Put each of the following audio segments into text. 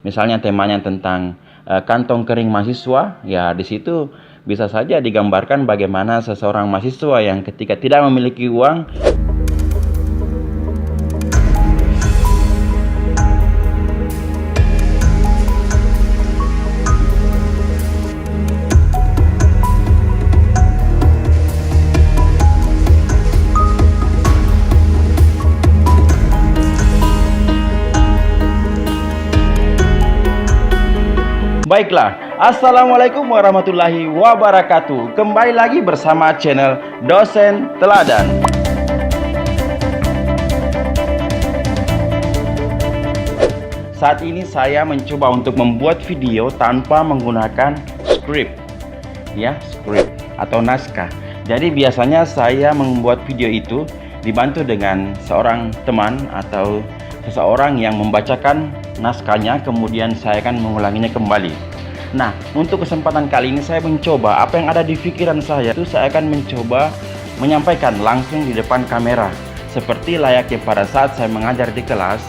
Misalnya temanya tentang kantong kering mahasiswa, ya di situ bisa saja digambarkan bagaimana seseorang mahasiswa yang ketika tidak memiliki uang Baiklah, Assalamualaikum warahmatullahi wabarakatuh. Kembali lagi bersama channel Dosen Teladan. Saat ini saya mencoba untuk membuat video tanpa menggunakan skrip, ya, skrip atau naskah. Jadi biasanya saya membuat video itu dibantu dengan seorang teman atau seseorang yang membacakan naskahnya, kemudian saya akan mengulanginya kembali. Nah, untuk kesempatan kali ini saya mencoba apa yang ada di pikiran saya itu saya akan mencoba menyampaikan langsung di depan kamera, seperti layaknya pada saat saya mengajar di kelas,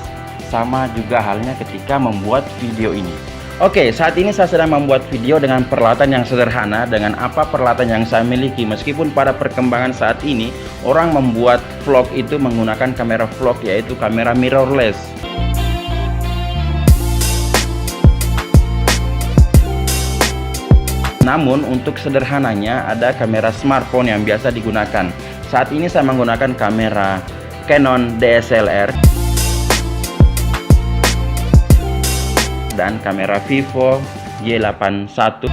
sama juga halnya ketika membuat video ini. Oke, saat ini saya sedang membuat video dengan peralatan yang sederhana, dengan apa peralatan yang saya miliki. Meskipun pada perkembangan saat ini orang membuat vlog itu menggunakan kamera vlog, yaitu kamera mirrorless. Namun untuk sederhananya ada kamera smartphone yang biasa digunakan. Saat ini saya menggunakan kamera Canon DSLR dan kamera Vivo Y81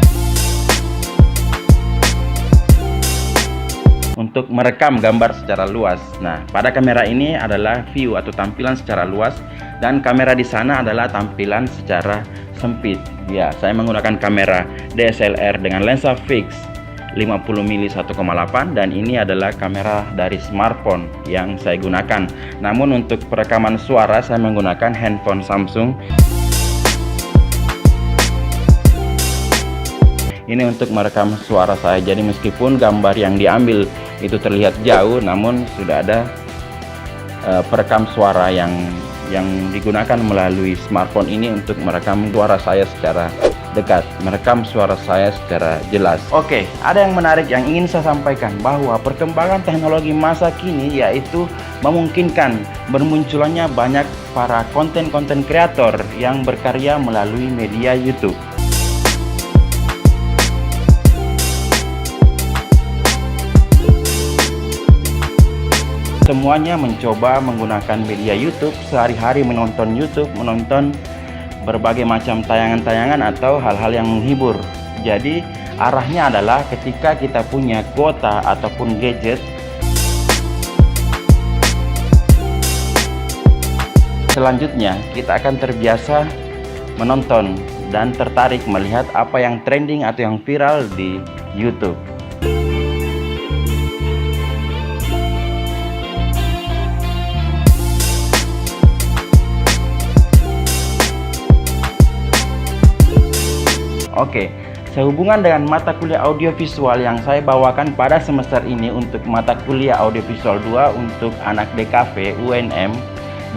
untuk merekam gambar secara luas. Nah, pada kamera ini adalah view atau tampilan secara luas, dan kamera di sana adalah tampilan secara sempit. Ya, saya menggunakan kamera DSLR dengan lensa fix 50mm 1,8, dan ini adalah kamera dari smartphone yang saya gunakan. Namun untuk perekaman suara saya menggunakan handphone Samsung. Ini untuk merekam suara saya. Jadi meskipun gambar yang diambil itu terlihat jauh, namun sudah ada perekam suara yang digunakan melalui smartphone ini untuk merekam suara saya secara dekat, merekam suara saya secara jelas. Oke, ada yang menarik yang ingin saya sampaikan, bahwa perkembangan teknologi masa kini yaitu memungkinkan bermunculannya banyak para konten-konten kreator yang berkarya melalui media YouTube. Semuanya mencoba menggunakan media YouTube, sehari-hari menonton YouTube, menonton berbagai macam tayangan-tayangan atau hal-hal yang menghibur. Jadi arahnya adalah ketika kita punya kuota ataupun gadget, selanjutnya kita akan terbiasa menonton dan tertarik melihat apa yang trending atau yang viral di YouTube. Oke, sehubungan dengan mata kuliah audiovisual yang saya bawakan pada semester ini untuk mata kuliah audiovisual 2 untuk anak DKV UNM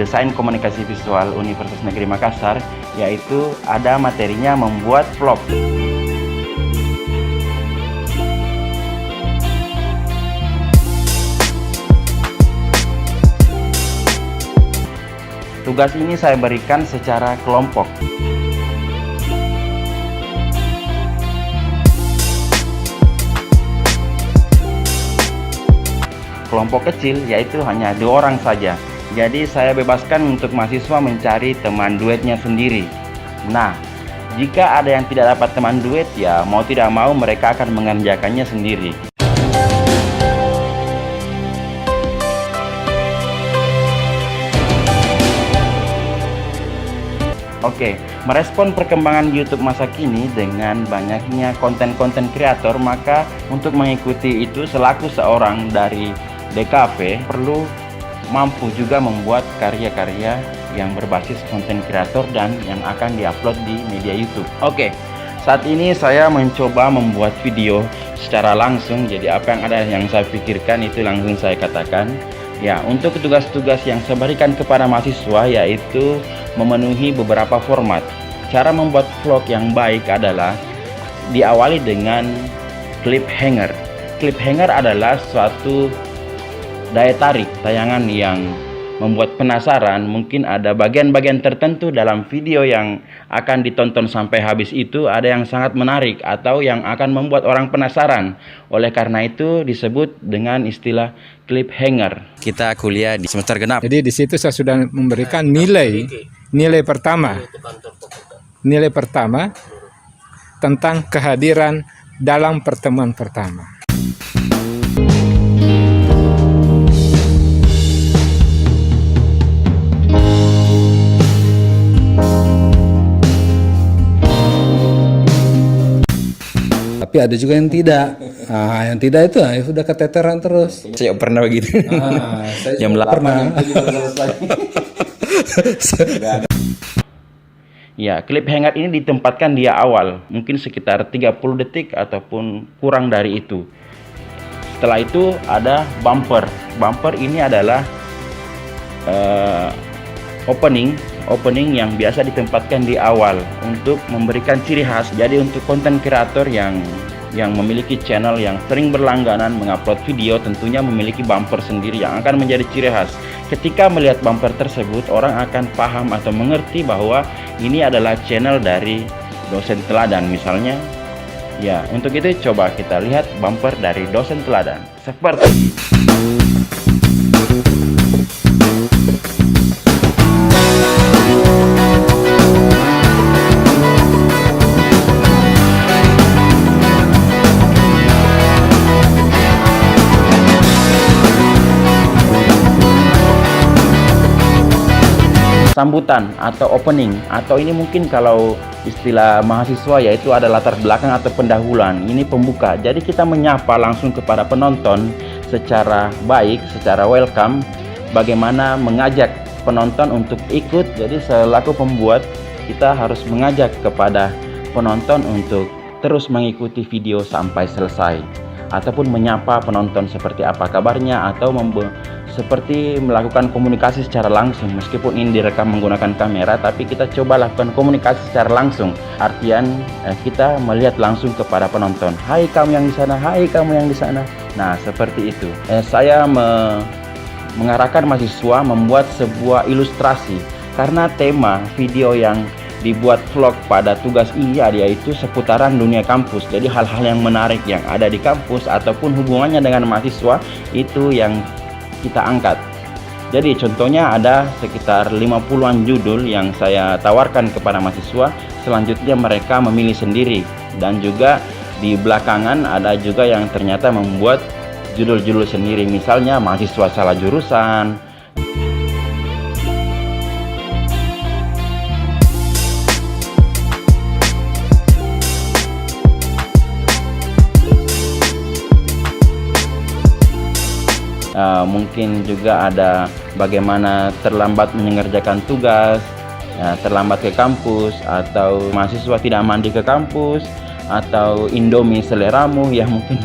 Desain Komunikasi Visual Universitas Negeri Makassar, yaitu ada materinya membuat vlog. Tugas ini saya berikan secara kelompok. Kelompok kecil yaitu hanya 2 orang saja. Jadi saya bebaskan untuk mahasiswa mencari teman duetnya sendiri. Nah, jika ada yang tidak dapat teman duet, ya mau tidak mau mereka akan mengerjakannya sendiri. Oke, merespon perkembangan YouTube masa kini dengan banyaknya konten-konten kreator, maka untuk mengikuti itu selaku seorang dari DKV perlu mampu juga membuat karya-karya yang berbasis konten kreator dan yang akan diupload di media YouTube. Oke, saat ini saya mencoba membuat video secara langsung, jadi apa yang ada yang saya pikirkan itu langsung saya katakan. Ya, untuk tugas-tugas yang saya berikan kepada mahasiswa yaitu memenuhi beberapa format. cara membuat vlog yang baik adalah diawali dengan cliffhanger. Cliffhanger adalah suatu daya tarik tayangan yang membuat penasaran. Mungkin ada bagian-bagian tertentu dalam video yang akan ditonton sampai habis itu ada yang sangat menarik atau yang akan membuat orang penasaran. Oleh karena itu disebut dengan istilah cliffhanger. Kita kuliah di semester genap. Jadi di situ saya sudah memberikan nilai pertama tentang kehadiran dalam pertemuan pertama. Tapi ada juga yang tidak. Nah, yang tidak itu ya sudah keteteran terus. Saya pernah begitu. Saya Jam juga 8 pernah. Ya, cliffhanger ini ditempatkan di awal, mungkin sekitar 30 detik ataupun kurang dari itu. Setelah itu ada bumper. Bumper ini adalah opening yang biasa ditempatkan di awal untuk memberikan ciri khas. Jadi untuk konten kreator yang memiliki channel yang sering berlangganan mengupload video, tentunya memiliki bumper sendiri yang akan menjadi ciri khas. Ketika melihat bumper tersebut, orang akan paham atau mengerti bahwa ini adalah channel dari dosen teladan misalnya. Ya, untuk itu coba kita lihat bumper dari dosen teladan. Seperti sambutan atau opening, atau ini mungkin kalau istilah mahasiswa yaitu ada latar belakang atau pendahuluan. Ini pembuka. Jadi kita menyapa langsung kepada penonton secara baik, secara welcome, bagaimana mengajak penonton untuk ikut. Jadi selaku pembuat kita harus mengajak kepada penonton untuk terus mengikuti video sampai selesai, ataupun menyapa penonton seperti apa kabarnya, atau seperti melakukan komunikasi secara langsung. Meskipun ini direkam menggunakan kamera, tapi kita coba lakukan komunikasi secara langsung. Artian kita melihat langsung kepada penonton. Hai kamu yang di sana, hai kamu yang di sana. Nah, seperti itu. Saya mengarahkan mahasiswa membuat sebuah ilustrasi karena tema video yang dibuat vlog pada tugas IA yaitu seputaran dunia kampus. Jadi hal-hal yang menarik yang ada di kampus ataupun hubungannya dengan mahasiswa itu yang kita angkat. Jadi contohnya ada sekitar 50-an judul yang saya tawarkan kepada mahasiswa. Selanjutnya mereka memilih sendiri, dan juga di belakangan ada juga yang ternyata membuat judul-judul sendiri, misalnya mahasiswa salah jurusan. Mungkin juga ada bagaimana terlambat mengerjakan tugas, terlambat ke kampus, atau mahasiswa tidak mandi ke kampus, atau Indomie seleramu, ya mungkin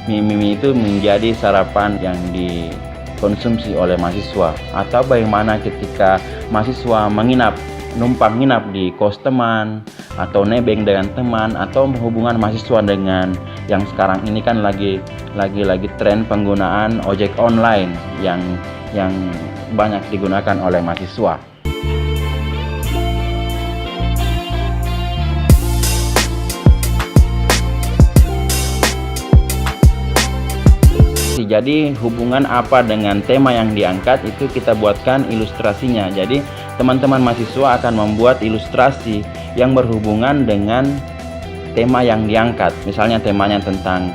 mie itu menjadi sarapan yang dikonsumsi oleh mahasiswa. Atau bagaimana ketika mahasiswa numpang nginap di kos teman, atau nebeng dengan teman, atau hubungan mahasiswa dengan yang sekarang ini kan lagi tren penggunaan ojek online yang banyak digunakan oleh mahasiswa. Jadi hubungan apa dengan tema yang diangkat itu kita buatkan ilustrasinya. Jadi teman-teman mahasiswa akan membuat ilustrasi yang berhubungan dengan tema yang diangkat. Misalnya temanya tentang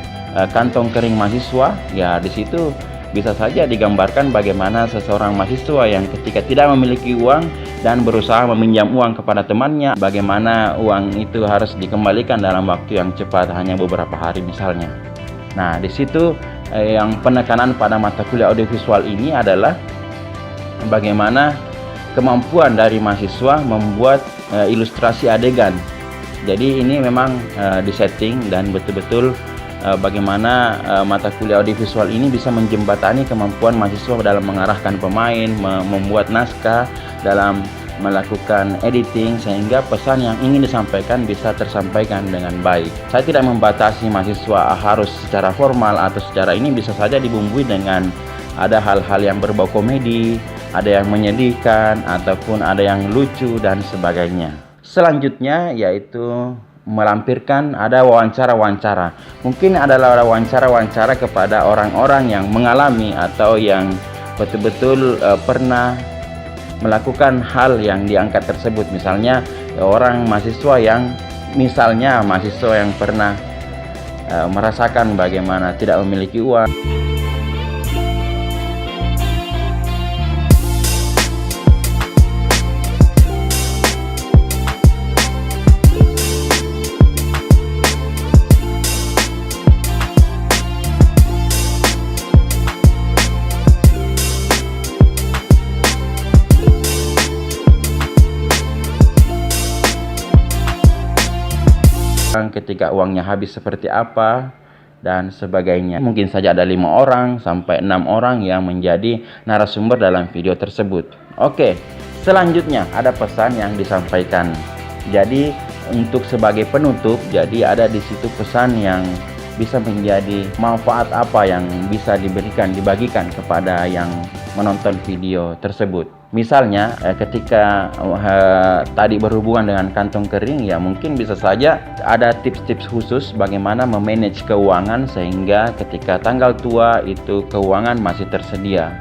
kantong kering mahasiswa, ya di situ bisa saja digambarkan bagaimana seseorang mahasiswa yang ketika tidak memiliki uang dan berusaha meminjam uang kepada temannya, bagaimana uang itu harus dikembalikan dalam waktu yang cepat, hanya beberapa hari misalnya. Nah, di situ yang penekanan pada mata kuliah audiovisual ini adalah bagaimana kemampuan dari mahasiswa membuat ilustrasi adegan. Jadi ini memang disetting dan betul-betul bagaimana mata kuliah audiovisual ini bisa menjembatani kemampuan mahasiswa dalam mengarahkan pemain, membuat naskah, dalam melakukan editing sehingga pesan yang ingin disampaikan bisa tersampaikan dengan baik. Saya tidak membatasi mahasiswa harus secara formal atau secara ini, bisa saja dibumbui dengan ada hal-hal yang berbau komedi, ada yang menyedihkan, ataupun ada yang lucu dan sebagainya. Selanjutnya yaitu melampirkan ada wawancara-wawancara. Mungkin adalah wawancara-wawancara kepada orang-orang yang mengalami atau yang betul-betul pernah melakukan hal yang diangkat tersebut. Misalnya orang mahasiswa yang pernah merasakan bagaimana tidak memiliki uang. Ketika uangnya habis seperti apa dan sebagainya. Mungkin saja ada 5 orang sampai 6 orang yang menjadi narasumber dalam video tersebut. Oke, selanjutnya ada pesan yang disampaikan. Jadi untuk sebagai penutup, jadi ada di situ pesan yang bisa menjadi manfaat apa yang bisa dibagikan kepada yang menonton video tersebut. Misalnya ketika tadi berhubungan dengan kantong kering, ya mungkin bisa saja ada tips-tips khusus bagaimana memanage keuangan sehingga ketika tanggal tua itu keuangan masih tersedia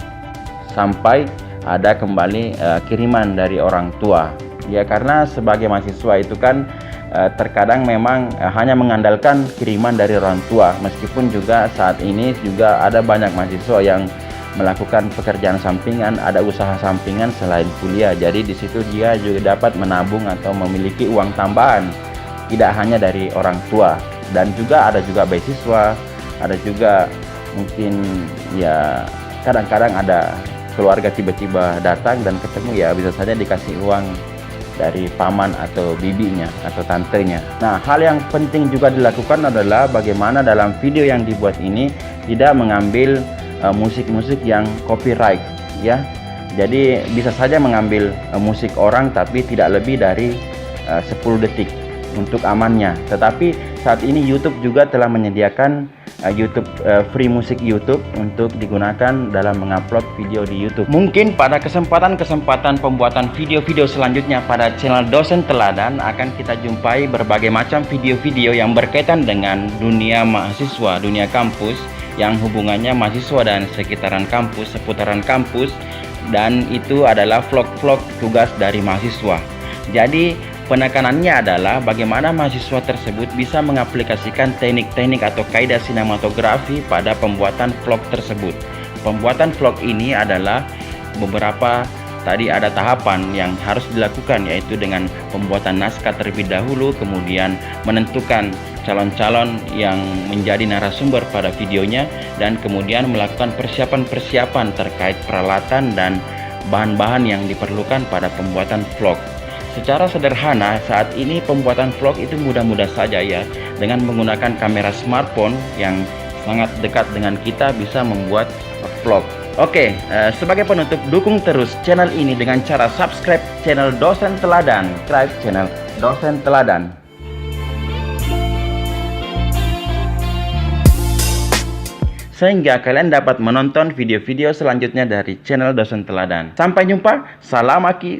sampai ada kembali kiriman dari orang tua. Ya karena sebagai mahasiswa itu kan terkadang memang hanya mengandalkan kiriman dari orang tua, meskipun juga saat ini juga ada banyak mahasiswa yang melakukan pekerjaan sampingan, ada usaha sampingan selain kuliah. Jadi di situ dia juga dapat menabung atau memiliki uang tambahan, tidak hanya dari orang tua. Dan juga ada juga beasiswa, ada juga mungkin ya kadang-kadang ada keluarga tiba-tiba datang dan ketemu, ya bisa saja dikasih uang dari paman atau bibinya atau tantenya. Nah, hal yang penting juga dilakukan adalah bagaimana dalam video yang dibuat ini tidak mengambil musik-musik yang copyright, ya. Jadi bisa saja mengambil musik orang tapi tidak lebih dari 10 detik untuk amannya. Tetapi saat ini YouTube juga telah menyediakan free musik YouTube untuk digunakan dalam mengupload video di YouTube. Mungkin pada kesempatan pembuatan video-video selanjutnya pada channel Dosen Teladan akan kita jumpai berbagai macam video-video yang berkaitan dengan dunia mahasiswa, dunia kampus, yang hubungannya mahasiswa dan sekitaran kampus, seputaran kampus, dan itu adalah vlog-vlog tugas dari mahasiswa. Jadi penekanannya adalah bagaimana mahasiswa tersebut bisa mengaplikasikan teknik-teknik atau kaidah sinematografi pada pembuatan vlog tersebut. Pembuatan vlog ini adalah beberapa tadi ada tahapan yang harus dilakukan, yaitu dengan pembuatan naskah terlebih dahulu, kemudian menentukan calon-calon yang menjadi narasumber pada videonya, dan kemudian melakukan persiapan-persiapan terkait peralatan dan bahan-bahan yang diperlukan pada pembuatan vlog. Secara sederhana saat ini pembuatan vlog itu mudah-mudah saja, ya, dengan menggunakan kamera smartphone yang sangat dekat dengan kita bisa membuat vlog. Oke, sebagai penutup, dukung terus channel ini dengan cara subscribe channel Dosen Teladan, sehingga kalian dapat menonton video-video selanjutnya dari channel Dosen Teladan. Sampai jumpa, salamaki.